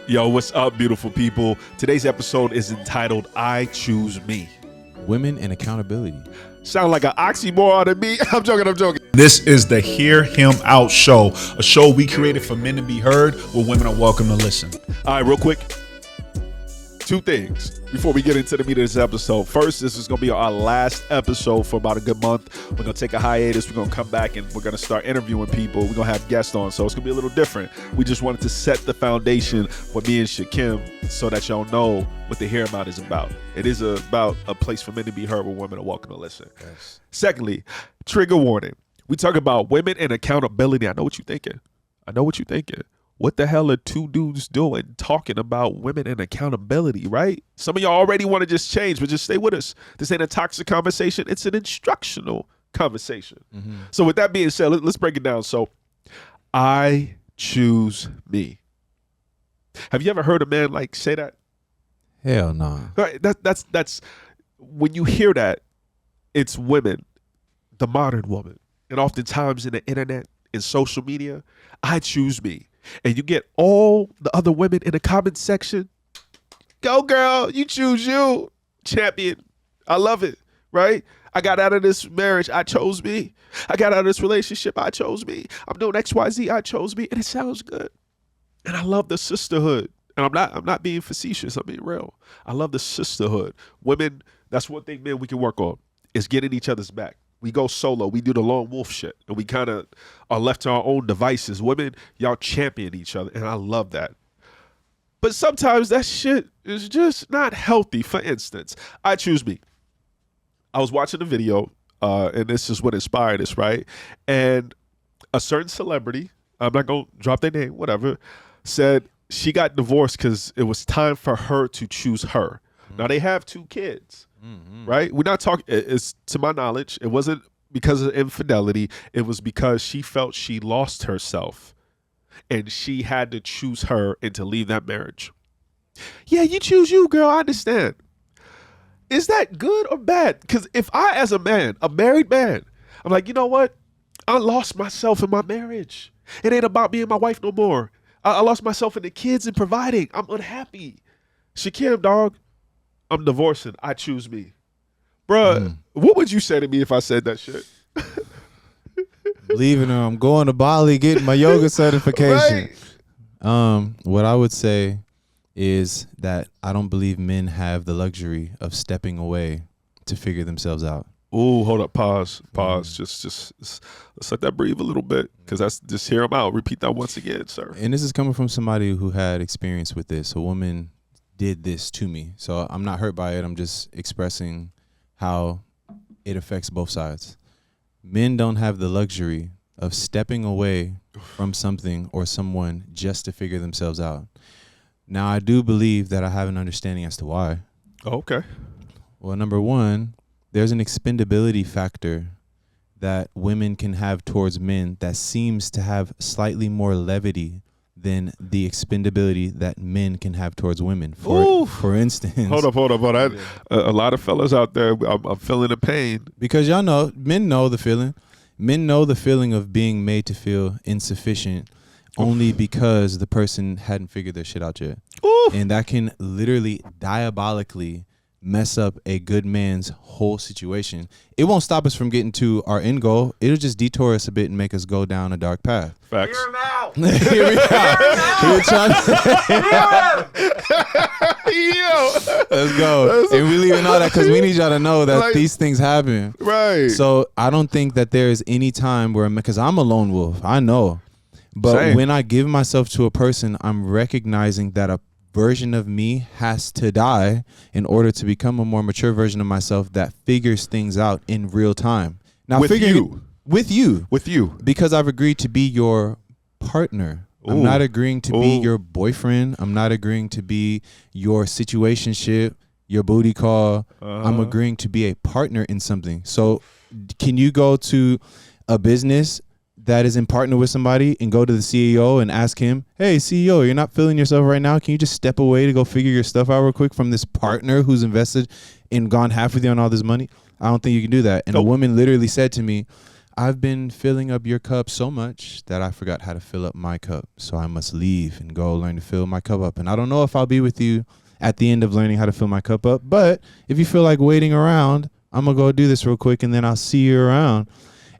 Yo, what's up, beautiful people? Today's episode is entitled I Choose Me. Women and accountability. Sound like an oxymoron to me. I'm joking. This is the Hear Him Out Show, a show we created for men to be heard where women are welcome to listen. All right, real quick. Two things before we get into the meat of this episode. First, this is going to be our last episode for about a good month. We're going to take a hiatus. We're going to come back and we're going to start interviewing people. We're going to have guests on, so it's going to be a little different. We just wanted to set the foundation for me and Shakim so that y'all know what the Hear Him Out is about. It is about a place for men to be heard where women are welcome to listen. Yes. Secondly, trigger warning. We talk about women and accountability. I know what you're thinking. What the hell are two dudes doing talking about women and accountability, right? Some of y'all already want to just change, but just stay with us. This ain't a toxic conversation. It's an instructional conversation. Mm-hmm. So with that being said, let's break it down. So I choose me. Have you ever heard a man like say that? Hell no. Right, that's when you hear that, it's women, the modern woman. And oftentimes in the internet, in social media, I choose me. And you get all the other women in the comment section. Go girl, you choose you. Champion. I love it, right? I got out of this marriage, I chose me. I got out of this relationship, I chose me. I'm doing XYZ, I chose me. And it sounds good. And I love the sisterhood. And I'm not being facetious, I'm being real. I love the sisterhood. Women, that's one thing, man, we can work on is getting each other's back. We go solo. We do the lone wolf shit. And we kind of are left to our own devices. Women, y'all champion each other. And I love that. But sometimes that shit is just not healthy. For instance, I choose me. I was watching a video, and this is what inspired us, right? And a certain celebrity, I'm not going to drop their name, whatever, said she got divorced because it was time for her to choose her. Mm-hmm. Now, they have 2 kids. Mm-hmm. Right? We're not talking, it's to my knowledge, it wasn't because of infidelity. It was because she felt she lost herself and she had to choose her and to leave that marriage. Yeah, you choose you, girl. I understand. Is that good or bad? Because if I, as a man, a married man, I'm like, you know what? I lost myself in my marriage. It ain't about me and my wife no more. I lost myself in the kids and providing. I'm unhappy. Shakim, dog. I'm divorcing. I choose me. Bruh, What would you say to me if I said that shit? Leaving her. I'm going to Bali getting my yoga certification. Right. What I would say is that I don't believe men have the luxury of stepping away to figure themselves out. Ooh, hold up. Pause. Just let's let that breathe a little bit because that's just hear them out. Repeat that once again, sir. And this is coming from somebody who had experience with this. A woman did this to me. So I'm not hurt by it. I'm just expressing how it affects both sides. Men don't have the luxury of stepping away from something or someone just to figure themselves out. Now, I do believe that I have an understanding as to why. Okay. Well, number one, there's an expendability factor that women can have towards men that seems to have slightly more levity than the expendability that men can have towards women. For instance. Hold up. A lot of fellas out there, I'm feeling the pain. Because y'all know, men know the feeling. Men know the feeling of being made to feel insufficient only because the person hadn't figured their shit out yet. Oof. And that can literally diabolically mess up a good man's whole situation. It won't stop us from getting to our end goal. It'll just detour us a bit and make us go down a dark path. Facts. Hear him out. Hear me out. Yo. Let's go. And we leaving all that because we need y'all to know that Like, these things happen. Right. So I don't think that there is any time where, because I'm a lone wolf, I know. But Same. when I give myself to a person, I'm recognizing that a version of me has to die in order to become a more mature version of myself that figures things out in real time. Now, With you. With you. Because I've agreed to be your partner. Ooh. I'm not agreeing to be Ooh. your boyfriend. I'm not agreeing to be your situationship, your booty call. I'm agreeing to be a partner in something. So can you go to a business that is in partner with somebody and go to the CEO and ask him, hey, CEO, you're not feeling yourself right now. Can you just step away to go figure your stuff out real quick from this partner who's invested and gone half with you on all this money? I don't think you can do that. And a woman literally said to me, I've been filling up your cup so much that I forgot how to fill up my cup. So I must leave and go learn to fill my cup up. And I don't know if I'll be with you at the end of learning how to fill my cup up. But if you feel like waiting around, I'm going to go do this real quick and then I'll see you around.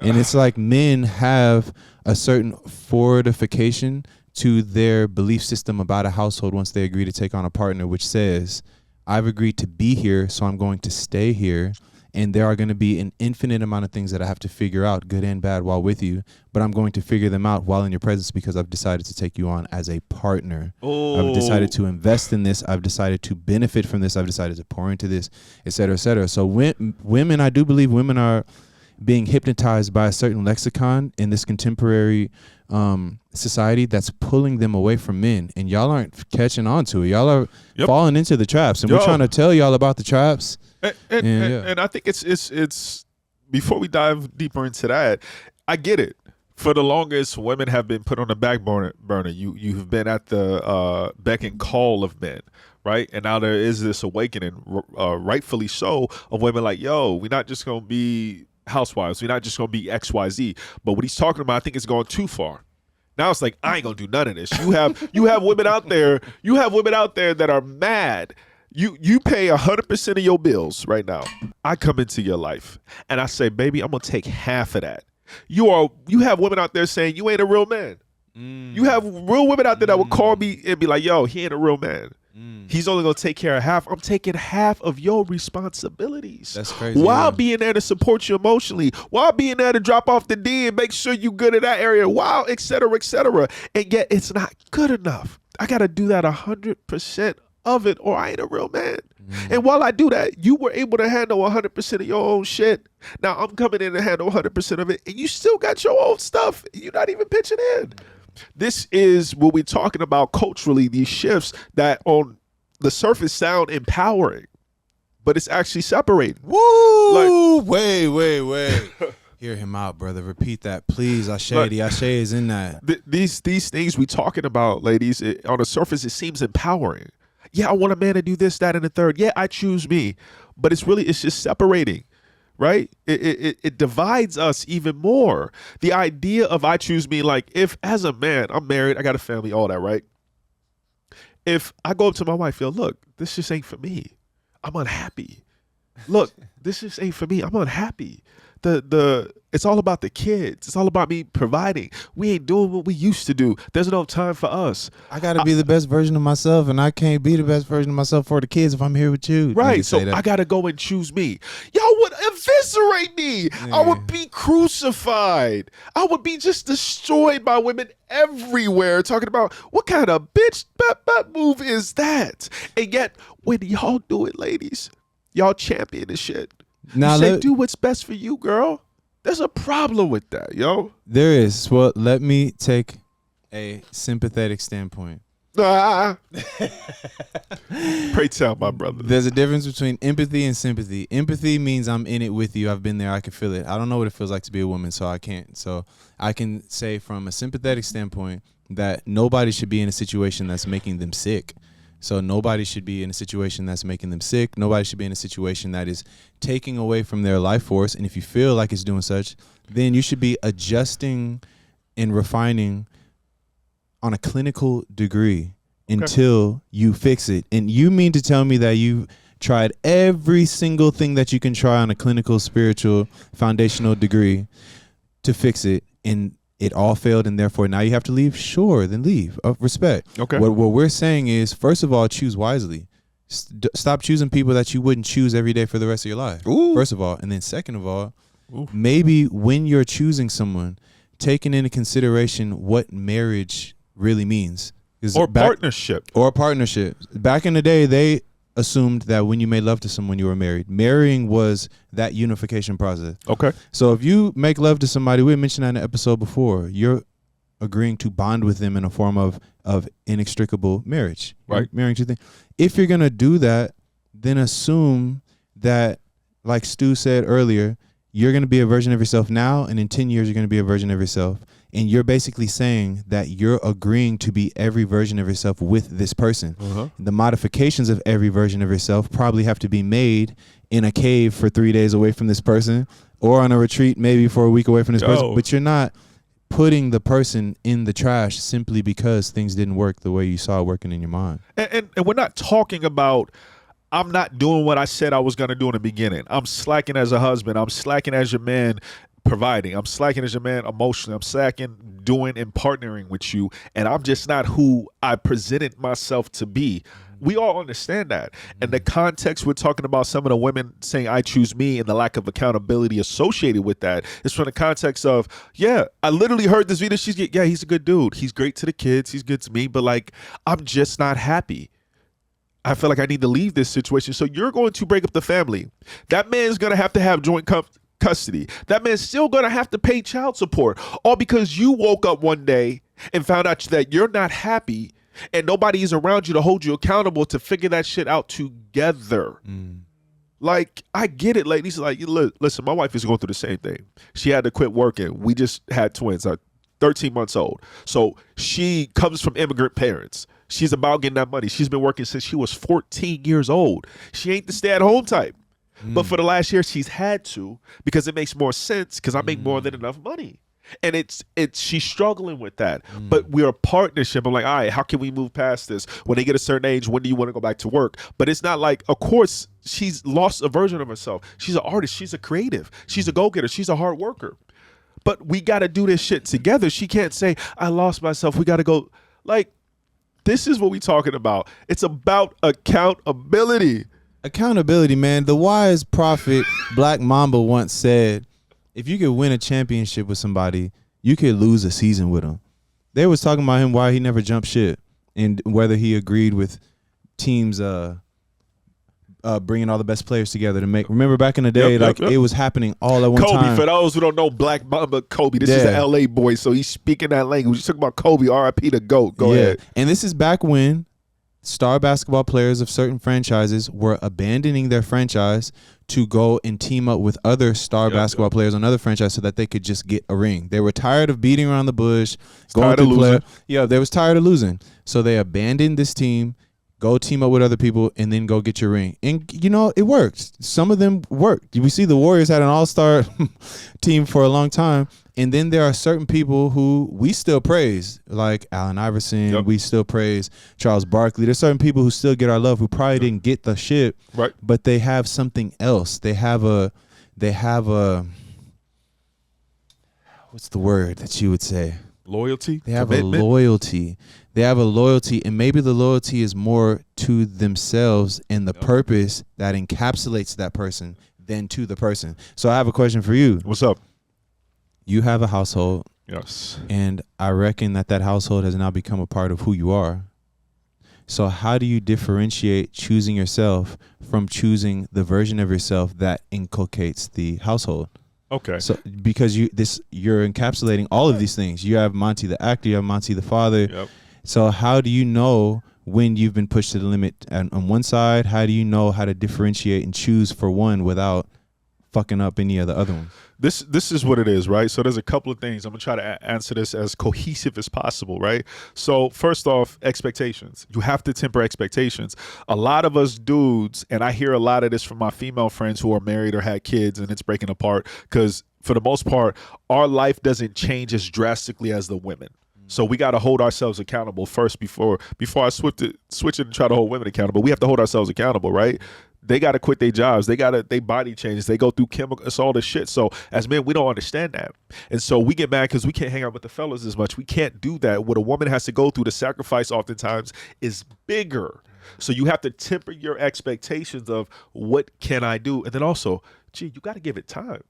And it's like men have a certain fortification to their belief system about a household once they agree to take on a partner, which says, I've agreed to be here, so I'm going to stay here. And there are going to be an infinite amount of things that I have to figure out, good and bad, while with you. But I'm going to figure them out while in your presence because I've decided to take you on as a partner. I've decided to invest in this. I've decided to benefit from this. I've decided to pour into this, et cetera, et cetera. So women, I do believe women are being hypnotized by a certain lexicon in this contemporary society that's pulling them away from men. And y'all aren't catching on to it. Y'all are falling into the traps. And we're trying to tell y'all about the traps. And I think it's before we dive deeper into that, I get it. For the longest, women have been put on the back burner. You've been at the beck and call of men, right? And now there is this awakening, rightfully so, of women like, yo, we're not just gonna be housewives, we're not just gonna be XYZ. But what he's talking about, I think it's going too far. Now it's like, I ain't gonna do none of this. You have women out there. You have women out there that are mad. You pay 100% of your bills right now. I come into your life and I say, baby, I'm gonna take half of that. You have women out there saying you ain't a real man. You have real women out there that will call me and be like, yo, he ain't a real man. He's only gonna take care of half. I'm taking half of your responsibilities. That's crazy. While being there to support you emotionally, while being there to drop off the D and make sure you good in that area, while et cetera, et cetera. And yet it's not good enough. I gotta do that 100% of it, or I ain't a real man. And while I do that, you were able to handle 100% of your own shit. Now I'm coming in to handle 100% of it, and you still got your own stuff. You're not even pitching in. This is what we're talking about culturally, these shifts that on the surface sound empowering, but it's actually separating. Woo! Wait. Hear him out, brother. Repeat that, please. Ashe is in that. These things we talking about, ladies, on the surface, it seems empowering. Yeah, I want a man to do this, that, and the third. Yeah, I choose me. But it's just separating, right? It divides us even more. The idea of I choose me, like if as a man, I'm married, I got a family, all that, right? If I go up to my wife, yo, look, this just ain't for me. I'm unhappy. Look, this just ain't for me. I'm unhappy. It's all about the kids. It's all about me providing. We ain't doing what we used to do. There's no time for us. I gotta be the best version of myself, and I can't be the best version of myself for the kids if I'm here with you. Right. So I gotta go and choose me. Y'all would eviscerate me. Yeah. I would be crucified. I would be just destroyed by women everywhere talking about what kind of bitch move is that? And yet when y'all do it, ladies, y'all champion this shit. Now you say, do what's best for you, girl. There's a problem with that, yo. There is. Well, let me take a sympathetic standpoint. Pray tell, my brother. There's a difference between empathy and sympathy. Empathy means I'm in it with you. I've been there. I can feel it. I don't know what it feels like to be a woman, so I can't. So I can say from a sympathetic standpoint that nobody should be in a situation that's making them sick. So nobody should be in a situation that's making them sick. Nobody should be in a situation that is taking away from their life force. And if you feel like it's doing such, then you should be adjusting and refining on a clinical degree until you fix it. And you mean to tell me that you've tried every single thing that you can try on a clinical, spiritual, foundational degree to fix it, and it all failed, and therefore now you have to leave? Sure, then leave. Respect. Okay. What we're saying is, first of all, choose wisely. Stop choosing people that you wouldn't choose every day for the rest of your life. Ooh. First of all. And then second of all, maybe when you're choosing someone, taking into consideration what marriage really means. Or partnership. Or partnership. Back in the day, they assumed that when you made love to someone, you were married. Marrying was that unification process. Okay. So if you make love to somebody, we mentioned that in the episode before, you're agreeing to bond with them in a form of inextricable marriage. Right. You're marrying two things. If you're going to do that, then assume that, like Stu said earlier, you're going to be a version of yourself now, and in 10 years, you're going to be a version of yourself. And you're basically saying that you're agreeing to be every version of yourself with this person. Uh-huh. The modifications of every version of yourself probably have to be made in a cave for 3 days away from this person, or on a retreat maybe for a week away from this person, Yo. but you're not putting the person in the trash simply because things didn't work the way you saw it working in your mind. And we're not talking about I'm not doing what I said I was going to do in the beginning. I'm slacking as a husband. I'm slacking as your man providing. I'm slacking as your man emotionally. I'm slacking doing and partnering with you. And I'm just not who I presented myself to be. We all understand that. And the context we're talking about some of the women saying I choose me and the lack of accountability associated with that is from the context of, yeah, I literally heard this video. Yeah, he's a good dude. He's great to the kids. He's good to me. But like, I'm just not happy. I feel like I need to leave this situation. So you're going to break up the family. That man's going to have joint custody. That man's still going to have to pay child support. All because you woke up one day and found out that you're not happy and nobody is around you to hold you accountable to figure that shit out together. Like, I get it, ladies. Like, listen, my wife is going through the same thing. She had to quit working. We just had twins, 13 months old. So she comes from immigrant parents. She's about getting that money. She's been working since she was 14 years old. She ain't the stay-at-home type. But for the last year, she's had to because it makes more sense because I make more than enough money. And it's she's struggling with that. But we're a partnership. I'm like, all right, how can we move past this? When they get a certain age, when do you want to go back to work? But it's not like, of course, she's lost a version of herself. She's an artist. She's a creative. She's a go-getter. She's a hard worker. But we got to do this shit together. She can't say, I lost myself. We got to go. Like, this is what we talking about. It's about accountability. Accountability, man. The wise prophet Black Mamba once said, if you could win a championship with somebody, you could lose a season with them. They was talking about him why he never jumped ship and whether he agreed with teams bringing all the best players together to make. Remember back in the day, Yep. it was happening all at one Kobe, time. for those who don't know Black Mamba, Kobe, this is an LA boy, so he's speaking that language. You talk about Kobe, RIP the GOAT. Go ahead. And this is back when star basketball players of certain franchises were abandoning their franchise to go and team up with other star basketball players on other franchises so that they could just get a ring. They were tired of beating around the bush, going tired of through losing. they was tired of losing. So they abandoned this team, go team up with other people, and then go get your ring. And, you know, it worked. Some of them worked. We see the Warriors had an all-star team for a long time. And then there are certain people who we still praise, like Allen Iverson. Yep. We still praise Charles Barkley. There's certain people who still get our love who probably didn't get the shit, Right. but they have something else. They have a what's the word that you would say? Loyalty. They have commitment. a loyalty. They have a loyalty, and maybe the loyalty is more to themselves and the purpose that encapsulates that person than to the person. So I have a question for you. What's up? You have a household, Yes. and I reckon that household has now become a part of who you are. So how do you differentiate choosing yourself from choosing the version of yourself that inculcates the household? Okay. So because you're encapsulating all of these things. You have Monty the actor, you have Monty the father. Yep. So how do you know when you've been pushed to the limit on one side? How do you know how to differentiate and choose for one without fucking up any of the other ones? This is what it is, right? So there's a couple of things. I'm going to try to answer this as cohesive as possible, right? So first off, expectations. You have to temper expectations. A lot of us dudes, and I hear a lot of this from my female friends who are married or had kids, and it's breaking apart because for the most part, our life doesn't change as drastically as the women. So we got to hold ourselves accountable first before I switch it and try to hold women accountable. We have to hold ourselves accountable, right? They got to quit their jobs. They body changes. They go through chemicals, it's all this shit. So as men, we don't understand that. And so we get mad because we can't hang out with the fellas as much. We can't do that. What a woman has to go through, the sacrifice oftentimes is bigger. So you have to temper your expectations of what can I do? And then also, you got to give it time.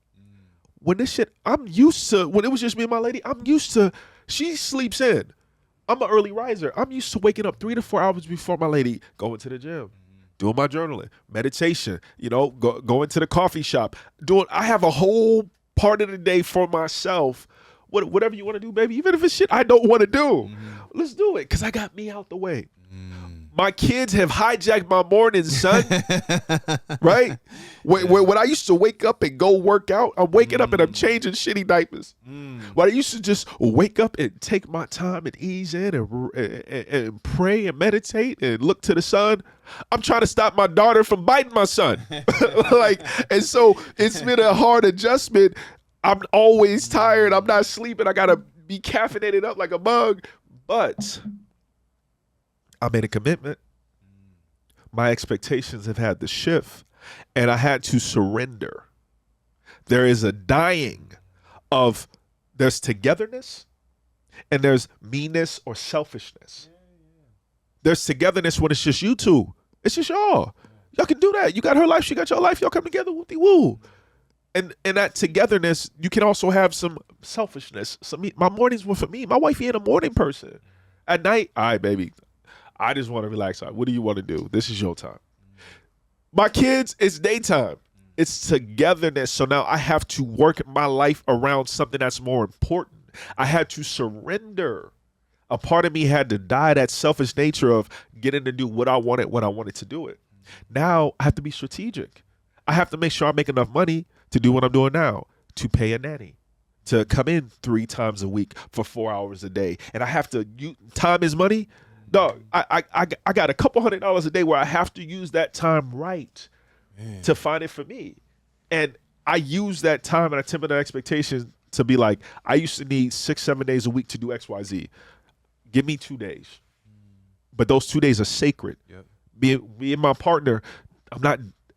When this shit, when it was just me and my lady, I'm used to, she sleeps in. I'm an early riser. I'm used to waking up 3 to 4 hours before my lady, going to the gym, doing my journaling, meditation, going to the coffee shop, I have a whole part of the day for myself. Whatever you want to do, baby, even if it's shit I don't want to do, let's do it because I got me out the way. My kids have hijacked my mornings, son. Right? When I used to wake up and go work out, I'm waking up and I'm changing shitty diapers. When I used to just wake up and take my time and ease in and pray and meditate and look to the sun, I'm trying to stop my daughter from biting my son. And so it's been a hard adjustment. I'm always tired. I'm not sleeping. I got to be caffeinated up like a bug. But I made a commitment. My expectations have had to shift, and I had to surrender. There is a dying of, there's togetherness, and there's meanness or selfishness. There's togetherness when it's just you two. It's just y'all. Y'all can do that. You got her life, she got your life. Y'all come together, woo-de-woo. And that togetherness, you can also have some selfishness. My mornings were for me. My wife ain't a morning person. At night, all right, baby, I just want to relax. What do you want to do? This is your time. My kids, it's daytime. It's togetherness. So now I have to work my life around something that's more important. I had to surrender. A part of me had to die, that selfish nature of getting to do what I wanted when I wanted to do it. Now I have to be strategic. I have to make sure I make enough money to do what I'm doing now, to pay a nanny, to come in 3 times a week for 4 hours a day. And I have to, time is money. Dog, I got a couple $100 a day where I have to use that time right to find it for me. And I use that time and I temper that expectation to be like, I used to need 6-7 days a week to do XYZ. Give me 2 days. But those 2 days are sacred. Yep. Me and my partner,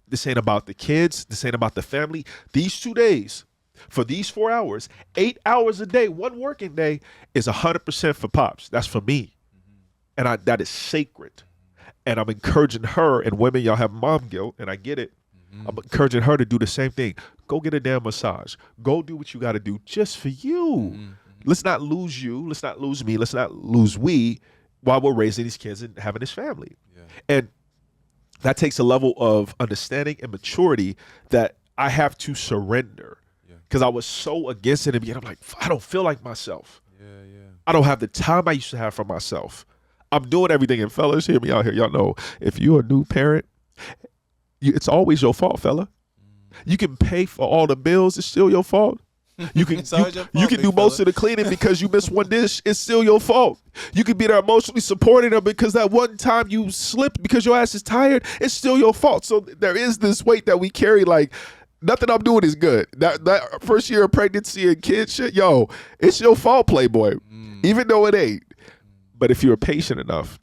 this ain't about the kids. This ain't about the family. These 2 days, for these 4 hours, 8 hours a day, one working day is 100% for Pops. That's for me. And that is sacred. And I'm encouraging her, and women, y'all have mom guilt, and I get it. I'm encouraging her to do the same thing. Go get a damn massage. Go do what you got to do just for you. Let's not lose you. Let's not lose me. Let's not lose we while we're raising these kids and having this family. Yeah. And that takes a level of understanding and maturity that I have to surrender. Because I was so against it. And I'm like, I don't feel like myself. I don't have the time I used to have for myself. I'm doing everything. And fellas, hear me out here. Y'all know, if you're a new parent, it's always your fault, fella. You can pay for all the bills. It's still your fault. You can you can do most of the cleaning because you missed one dish. It's still your fault. You can be there emotionally supporting her because that one time you slipped because your ass is tired. It's still your fault. So there is this weight that we carry. Like, nothing I'm doing is good. That first year of pregnancy and kid shit, yo, it's your fault, Playboy. Even though it ain't. But if you're patient enough,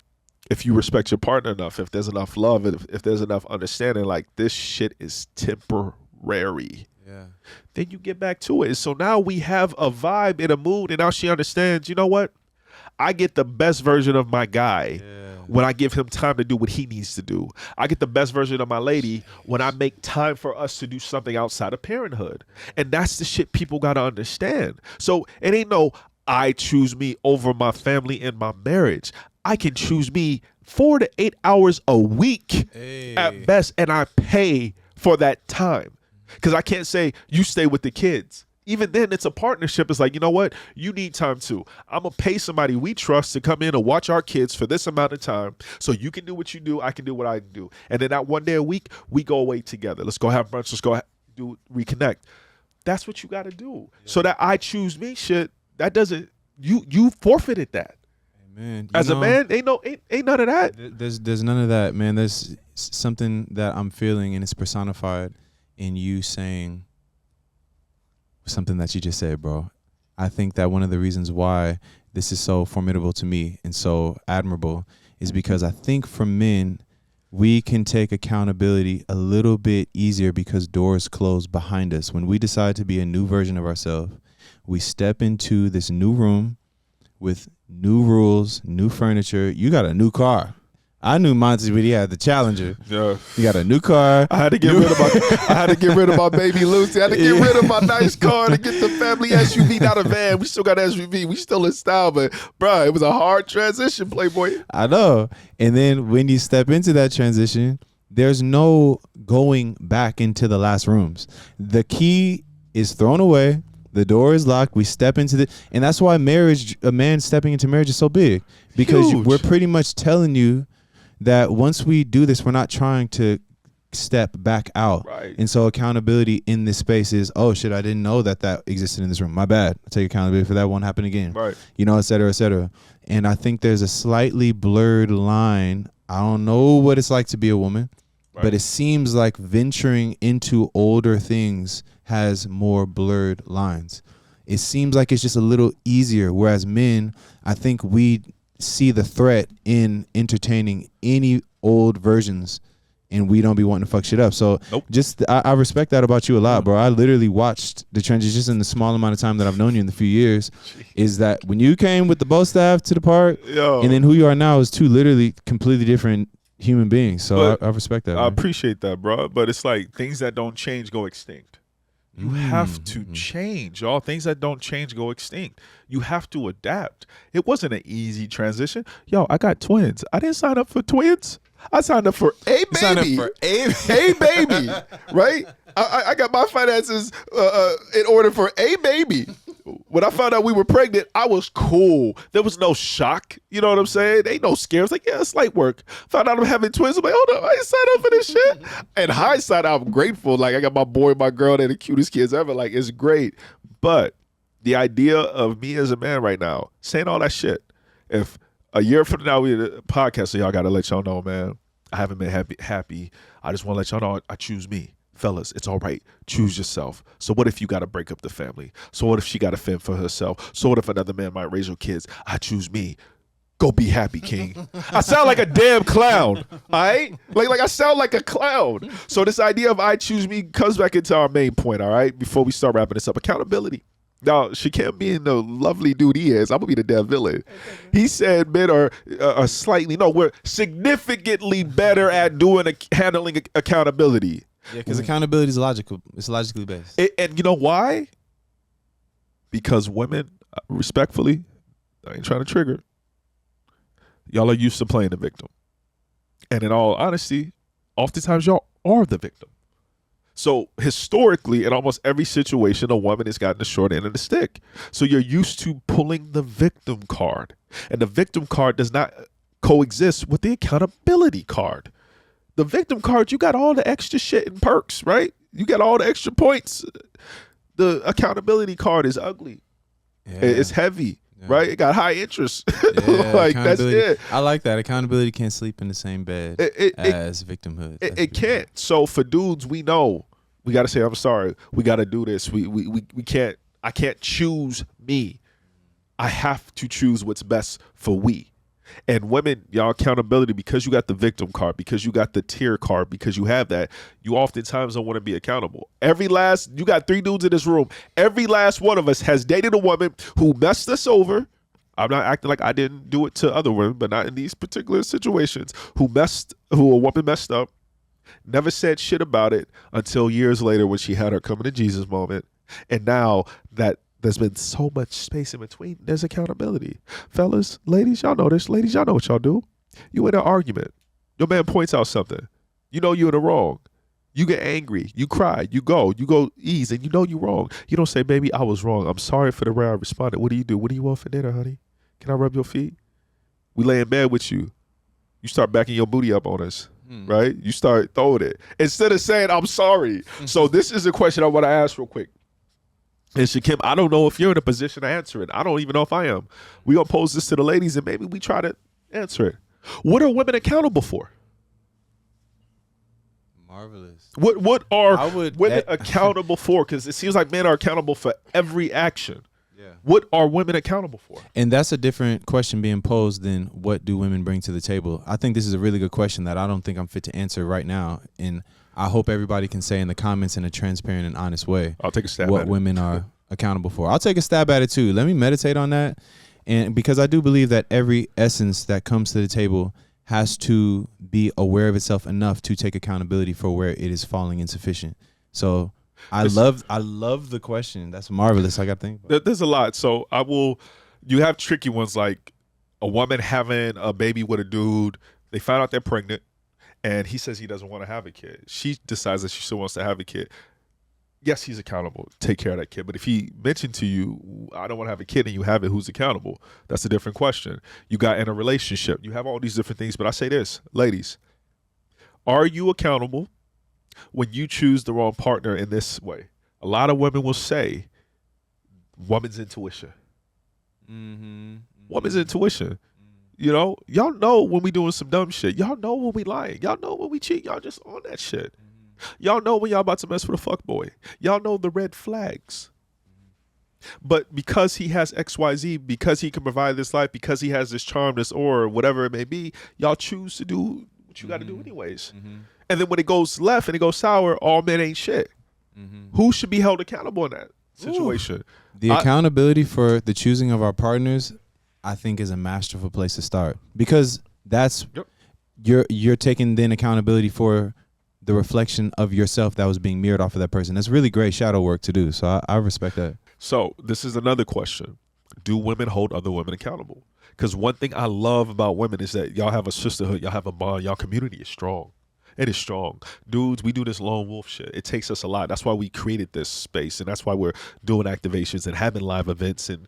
if you respect your partner enough, if there's enough love, if there's enough understanding, like, this shit is temporary. Then you get back to it. So now we have a vibe and a mood, and now she understands, you know what? I get the best version of my guy when I give him time to do what he needs to do. I get the best version of my lady when I make time for us to do something outside of parenthood. And that's the shit people got to understand. So it ain't no, I choose me over my family and my marriage. I can choose me 4 to 8 hours a week at best, and I pay for that time. Because I can't say, you stay with the kids. Even then, it's a partnership. It's like, you know what? You need time too. I'm going to pay somebody we trust to come in and watch our kids for this amount of time so you can do what you do, I can do what I do. And then that one day a week, we go away together. Let's go have brunch. Let's go reconnect. That's what you got to do. So that I choose me shit, that doesn't, you forfeited that. Man, as a man, ain't none of that. There's none of that, man. There's something that I'm feeling, and it's personified in you saying something that you just said, bro. I think that one of the reasons why this is so formidable to me and so admirable is because I think for men, we can take accountability a little bit easier because doors close behind us. When we decide to be a new version of ourselves, we step into this new room with new rules, new furniture. You got a new car. I knew Monty when he had the Challenger. Yeah, he got a new car. I had to get rid of my baby Lucy. I had to get rid of my nice car to get the family SUV, not a van. We still got SUV. We still in style, but bro, it was a hard transition, Playboy. I know. And then when you step into that transition, there's no going back into the last rooms. The key is thrown away. The door is locked. We step into and that's why a man stepping into marriage is so big, because we're pretty much telling you that once we do this, we're not trying to step back out. Right. And so accountability in this space is, oh shit, I didn't know that existed in this room. My bad. I take accountability for that. Won't happen again. Right. You know, et cetera, et cetera. And I think there's a slightly blurred line. I don't know what it's like to be a woman, but it seems like venturing into older things has more blurred lines. It seems like it's just a little easier. Whereas men, I think we see the threat in entertaining any old versions, and we don't be wanting to fuck shit up. So I respect that about you a lot, bro. I literally watched the transition just in the small amount of time that I've known you in the few years. Is that when you came with the bow staff to the park, and then who you are now is two literally completely different human beings. So I respect that. I appreciate that, bro. But it's like things that don't change go extinct. You have to change, y'all. Things that don't change go extinct. You have to adapt. It wasn't an easy transition. Yo, I got twins. I didn't sign up for twins. I signed up for a baby. Signed up for a baby, right? I got my finances in order for a baby. When I found out we were pregnant, I was cool. There was no shock. You know what I'm saying? Ain't no scare. It's like, yeah, it's light work. Found out I'm having twins. I'm like, hold up, I ain't signed up for this shit. In hindsight, I'm grateful. Like, I got my boy and my girl. They're the cutest kids ever. Like, it's great. But the idea of me as a man right now, saying all that shit, if a year from now we did a podcast, so y'all got to let y'all know, man, I haven't been happy. I just want to let y'all know I choose me. Fellas, it's all right. Choose yourself. So what if you got to break up the family? So what if she got to fend for herself? So what if another man might raise your kids? I choose me. Go be happy, King. I sound like a damn clown, all right? Like I sound like a clown. So this idea of I choose me comes back into our main point, all right? Before we start wrapping this up, accountability. Now, she can't be in the lovely dude he is. I'm going to be the damn villain. He said men are we're significantly better at handling accountability. Yeah, because accountability is logical. It's logically based. And you know why? Because women, respectfully, I ain't trying to trigger, y'all are used to playing the victim. And in all honesty, oftentimes y'all are the victim. So historically, in almost every situation, a woman has gotten the short end of the stick. So you're used to pulling the victim card. And the victim card does not coexist with the accountability card. The victim card, you got all the extra shit and perks, right? You got all the extra points. The accountability card is ugly. Yeah. It's heavy, right? It got high interest. Yeah, like, that's it. I like that. Accountability can't sleep in the same bed as victimhood. It can't. So for dudes, we know we got to say, I'm sorry. We got to do this. We can't. I can't choose me. I have to choose what's best for we. And women, y'all, accountability, because you got the victim card, because you got the tier card, because you have that, you oftentimes don't want to be accountable. You got 3 dudes in this room. Every last one of us has dated a woman who messed us over. I'm not acting like I didn't do it to other women, but not in these particular situations. Who a woman messed up, never said shit about it until years later when she had her coming to Jesus moment. And now that there's been so much space in between, there's accountability. Fellas, ladies, y'all know this. Ladies, y'all know what y'all do. You in an argument. Your man points out something. You know you're in the wrong. You get angry. You cry. You go ease, and you know you're wrong. You don't say, baby, I was wrong. I'm sorry for the way I responded. What do you do? What do you want for dinner, honey? Can I rub your feet? We lay in bed with you. You start backing your booty up on us, right? You start throwing it. Instead of saying, I'm sorry. So this is a question I want to ask real quick. And Shakim, I don't know if you're in a position to answer it. I don't even know if I am. We're going to pose this to the ladies and maybe we try to answer it. What are women accountable for? Marvelous. What are women accountable for? Because it seems like men are accountable for every action. Yeah. What are women accountable for? And that's a different question being posed than what do women bring to the table. I think this is a really good question that I don't think I'm fit to answer right now. And I hope everybody can say in the comments in a transparent and honest way. I'll take a stab at what it. Women are accountable for. I'll take a stab at it too. Let me meditate on that. And because I do believe that every essence that comes to the table has to be aware of itself enough to take accountability for where it is falling insufficient. So I love the question. That's marvelous. I got to think about it. There's a lot. So you have tricky ones like a woman having a baby with a dude. They find out they're pregnant. And he says he doesn't want to have a kid. She decides that she still wants to have a kid. yes, he's accountable. Take care of that kid. But if he mentioned to you, I don't want to have a kid, and you have it, who's accountable? That's a different question. You got in a relationship. You have all these different things. But I say this, ladies, are you accountable when you choose the wrong partner in this way? A lot of women will say, woman's intuition. Woman's intuition. You know, y'all know when we doing some dumb shit. Y'all know when we lying. Y'all know when we cheat. Y'all just on that shit. Y'all know when y'all about to mess with a fuck boy. Y'all know the red flags. But because he has XYZ, because he can provide this life, because he has this charm, this aura, whatever it may be, y'all choose to do what you got to do anyways. And then when it goes left and it goes sour, all men ain't shit. Who should be held accountable in that situation? The accountability for the choosing of our partners, I think, is a masterful place to start, because that's you're taking then accountability for the reflection of yourself that was being mirrored off of that person. That's really great shadow work to do. So I respect that. So this is another question. Do women hold other women accountable? Because one thing I love about women is that y'all have a sisterhood, y'all have a bond, y'all community is strong. It is strong. Dudes, we do this lone wolf shit. It takes us a lot. That's why we created this space, and that's why we're doing activations and having live events and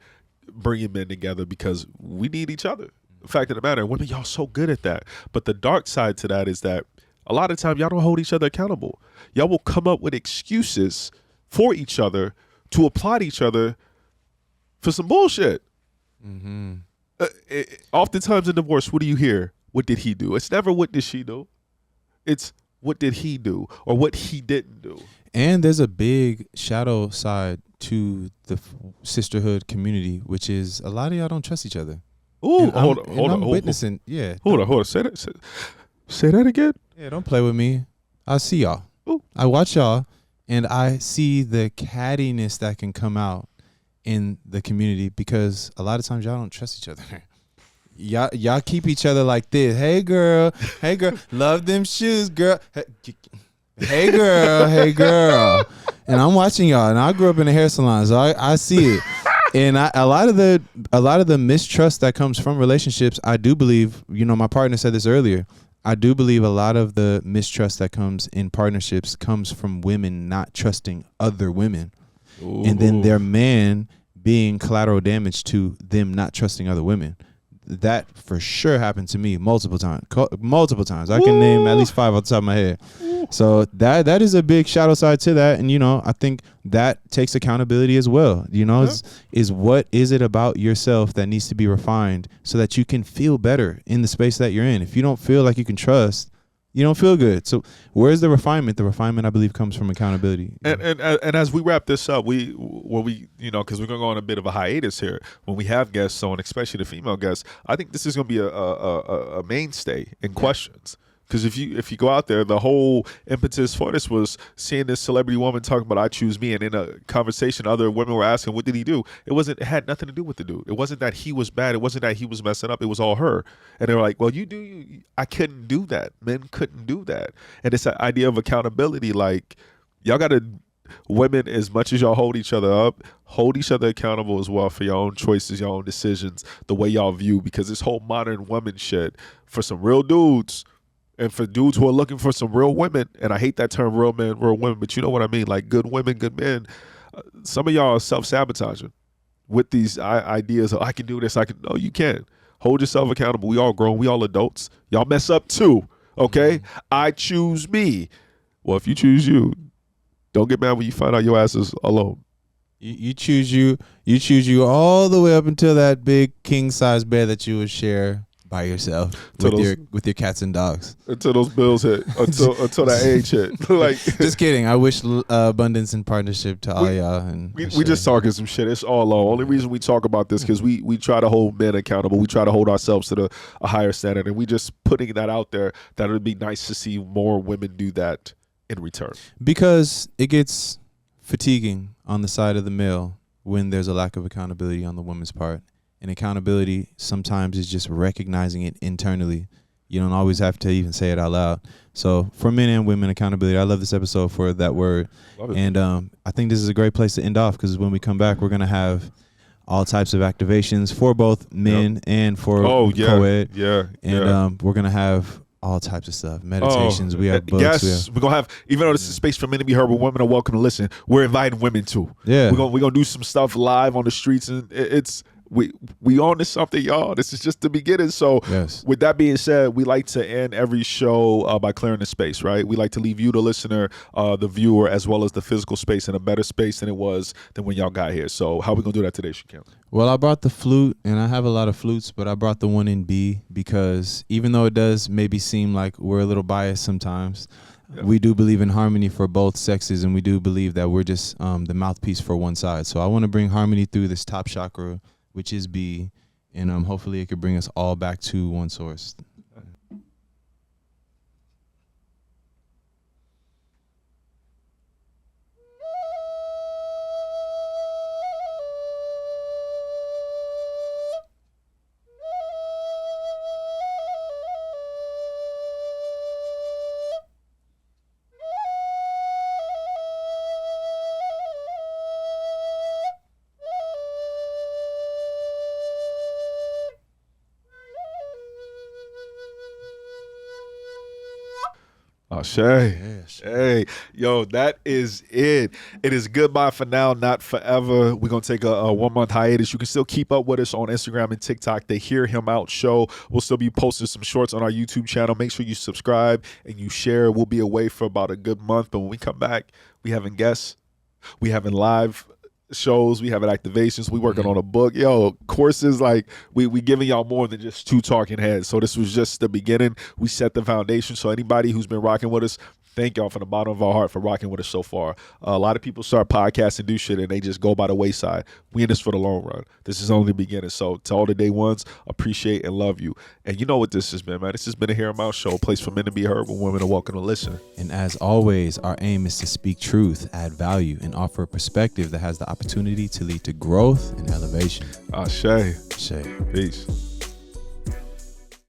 bringing men together, because we need each other. The fact of the matter, women, y'all so good at that. But the dark side to that is that a lot of times y'all don't hold each other accountable. Y'all will come up with excuses for each other to apply to each other for some bullshit. Oftentimes in divorce, what do you hear? What did he do? It's never what did she do. It's what did he do or what he didn't do. And there's a big shadow side to the sisterhood community, which is a lot of y'all don't trust each other. Ooh, hold on. I'm witnessing. Yeah. Hold on. Say that again. Yeah, don't play with me. I see y'all. Ooh. I watch y'all, and I see the cattiness that can come out in the community, because a lot of times y'all don't trust each other. Y'all keep each other like this. Hey girl, love them shoes, girl. Hey girl. And I'm watching y'all, and I grew up in a hair salon, so I see it. And a lot of the mistrust that comes from relationships, I do believe, my partner said this earlier, I do believe a lot of the mistrust that comes in partnerships comes from women not trusting other women. Ooh. And then their man being collateral damage to them not trusting other women. That for sure happened to me multiple times. I can name at least 5 off the top of my head. So that is a big shadow side to that. And, I think that takes accountability as well. Is what is it about yourself that needs to be refined so that you can feel better in the space that you're in? If you don't feel like you can trust, you don't feel good. So where's the refinement? The refinement, I believe, comes from accountability. And as we wrap this up, because we're going to go on a bit of a hiatus here, when we have guests on, especially the female guests, I think this is going to be a mainstay in questions. Because if you go out there, the whole impetus for this was seeing this celebrity woman talking about I choose me, and in a conversation, other women were asking, what did he do? It had nothing to do with the dude. It wasn't that he was bad. It wasn't that he was messing up. It was all her. And they were like, well, I couldn't do that. Men couldn't do that. And it's that idea of accountability. Like, y'all got to, women, as much as y'all hold each other up, hold each other accountable as well for your own choices, your own decisions, the way y'all view. Because this whole modern woman shit, for some real dudes, and for dudes who are looking for some real women, and I hate that term, real men, real women, but you know what I mean, like good women, good men, some of y'all are self-sabotaging with these ideas of I can do this, No, you can't. Hold yourself accountable. We all grown. We all adults. Y'all mess up too, okay? I choose me. Well, if you choose you, don't get mad when you find out your ass is alone. You choose you all the way up until that big king-size bed that you would share by yourself with your cats and dogs until those bills hit, until that age hit. Like, just kidding. I wish abundance and partnership to all y'all. And we just talking some shit. It's all low. Only reason we talk about this because we try to hold men accountable. We try to hold ourselves to a higher standard, and we just putting that out there that it would be nice to see more women do that in return. Because it gets fatiguing on the side of the male when there's a lack of accountability on the woman's part. And accountability sometimes is just recognizing it internally. You don't always have to even say it out loud. So for men and women, accountability. I love this episode for that word. Love it. And I think this is a great place to end off, because when we come back, we're going to have all types of activations for both men and for co-ed. Yeah. And we're going to have all types of stuff. Meditations. We have books. Yes, we're gonna have. Even though this is a space for men to be heard, but women are welcome to listen. We're inviting women too. Yeah. we're gonna do some stuff live on the streets, and it's we on to something, y'all. This is just the beginning. So Yes. with that being said, we like to end every show by clearing the space, right? We like to leave you, the listener, the viewer, as well as the physical space in a better space than it was than when y'all got here. So how we gonna do that today, Shaquem? Well, I brought the flute, and I have a lot of flutes, but I brought the one in B because even though it does maybe seem like we're a little biased sometimes, we do believe in harmony for both sexes, and we do believe that we're just the mouthpiece for one side. So I want to bring harmony through this top chakra, which is B, and hopefully it could bring us all back to one source. Oh, Shay, yo, that is it. It is goodbye for now, not forever. We're gonna take a 1 month hiatus. You can still keep up with us on Instagram and TikTok. The Hear Him Out Show. We'll still be posting some shorts on our YouTube channel. Make sure you subscribe and you share. We'll be away for about a good month, but when we come back, we having guests, we having live shows, we having activations, we working on a book, courses. Like we giving y'all more than just two talking heads. So this was just the beginning. We set the foundation. So anybody who's been rocking with us, thank y'all from the bottom of our heart for rocking with us so far. A lot of people start podcasts and do shit and they just go by the wayside. We in this for the long run. This is only the beginning. So to all the day ones, appreciate and love you. And you know what this has been, man. This has been a Hear 'Em Out Show, a place for men to be heard, when women are welcome to listen. And as always, our aim is to speak truth, add value, and offer a perspective that has the opportunity to lead to growth and elevation. Shay. Shay. Peace.